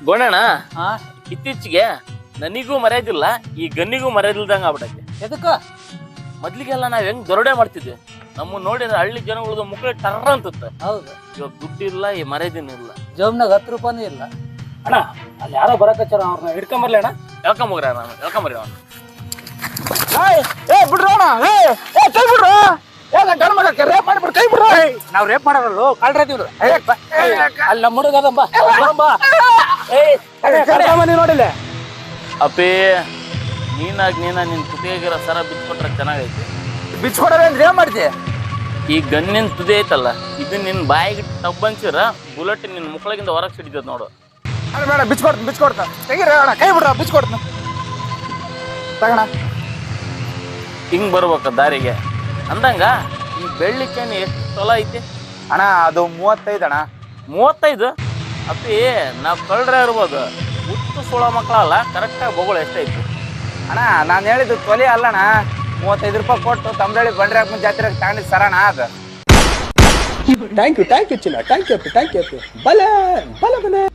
ಗೋಣಣ್ಣ ಹಾ ಇತ್ತೀಚೆಗೆ ನನಗೂ ಮರ್ಯಾದಿಲ್ಲ ಈ ಗನ್ನಿಗೂ ಮರ್ಯಾದಿಲ್ದಂಗ ಆಗ್ಬಿಟ್ಟೈತಿ. ಎದಕ್ಕ? ಮೊದ್ಲಿಗೆಲ್ಲ ನಾವ್ ಹೆಂಗ್ ದೊರಡೆ ಮಾಡ್ತಿದ್ವಿ, ನಮ್ಮ ನೋಡಿದ್ರೆ ಹಳ್ಳಿ ಜನಗಳದು ಮುಕ್ಕಳಿ ಟರ್ರ ಅಂತತ್ತ. ಹೌದು, ಇವಾಗ ದುಡ್ಡಿಲ್ಲ, ಈ ಮರ್ಯಾದಿನೂ ಇಲ್ಲ. ಜೋಬ್ನಾಗ 10 ರೂಪಾಯಿನೂ ಇಲ್ಲ. ಅಣ್ಣ ಅಲ್ಲಿ ಯಾರೋ ಬರಕಚ್ಚಾರ, ಅವ್ರನ್ನ ಹಿಡ್ಕೊಂಬರ್ಲಿ ಅಣ್ಣ. ಹೇಳ್ಕೊಂಬೋಗ್ರ ನಾನು ಹೇಳ್ಕೊಂಬರ್ರಿ ಅವ್ನು. ಬಿಡ್ರೋಣ, ಕೈ ಬಿಡ್ರು. ರೇಪ್ ಮಾಡ್ಬಿಡು, ಕೈ ಬಿಡ್ರು. ನಾವ್ ರೇಪ್ ಮಾಡಲ್ಲ, ಕಳ್ರದಿವ್ರು. ಅಲ್ಲಿ ನಮ್ಮ ಹುಡುಗ ಅದಮ್ಮ ಮನೆ ನೋಡಿಲ್ಲ. ಅಪ್ಪಿ ನೀನಾಗ್ ನಿನ್ ತುದಿಯಾಗಿರೋ ಸರ ಬಿಚ್ಕೊಟ್ರೆ ಚೆನ್ನಾಗೈತಿ. ಬಿಚ್ಕೊಡ್ರೆ ಅಂದ್ರೆ ಏನ್ ಮಾಡ್ತಿ? ಈ ಗನ್ನಿನ ತುದಿ ಐತಲ್ಲ, ಇದು ನಿನ್ ಬಾಯಿಗೆ ಟಬ್ ಅನ್ಸಿರ ಬುಲೆಟ್ ನಿನ್ ಮುಕ್ಕಳಗಿಂದ ಹೊರಗೆ ಸಿಡಿತದ ನೋಡು. ಬೇಡ, ಬಿಚ್ಕೊಡ್ತ ತೆಗಿರ ಅಣ್ಣ, ಕೈ ಬಿಡ್ರ, ಬಿಚ್ಕೊಡ್ತ ತಗೋಣ. ಹಿಂಗ್ ಬರ್ಬೇಕ ದಾರಿಗೆ ಅಂದಂಗ. ಈ ಬೆಳ್ಳಿಕೇನು ಎಷ್ಟು ತೊಲ ಐತಿ ಅಣ್ಣ? ಅದು 35 ಅಣ್ಣ. 35? ಅಪ್ಪಿ ನಾವ್ ಕಳ್ರೆ ಇರ್ಬೋದು, ಹುಟ್ಟು ಸೋಳ ಮಕ್ಕಳಲ್ಲ, ಕರೆಕ್ಟಾಗಿ ಬೊಗಳು ಎಷ್ಟೈತಿ ಅಣ್ಣ ನಾನು ಹೇಳಿದ್ದು ತೊಲೆ ಅಲ್ಲಣ್ಣ, 35 ರೂಪಾಯಿ ಕೊಟ್ಟು ತಮ್ಮರಳ್ಳಿ ಬಂಡ್ರಿ ಹಾಕ್ಮ ಜಾತ್ರೆಗೆ ತಗೊಂಡಿದ್ದು ಸರಣ ಅದು. ಥ್ಯಾಂಕ್ ಯು ಚಿನ್ನ, ಥ್ಯಾಂಕ್ ಯು ಬಲ ಬಲ ಬಲ.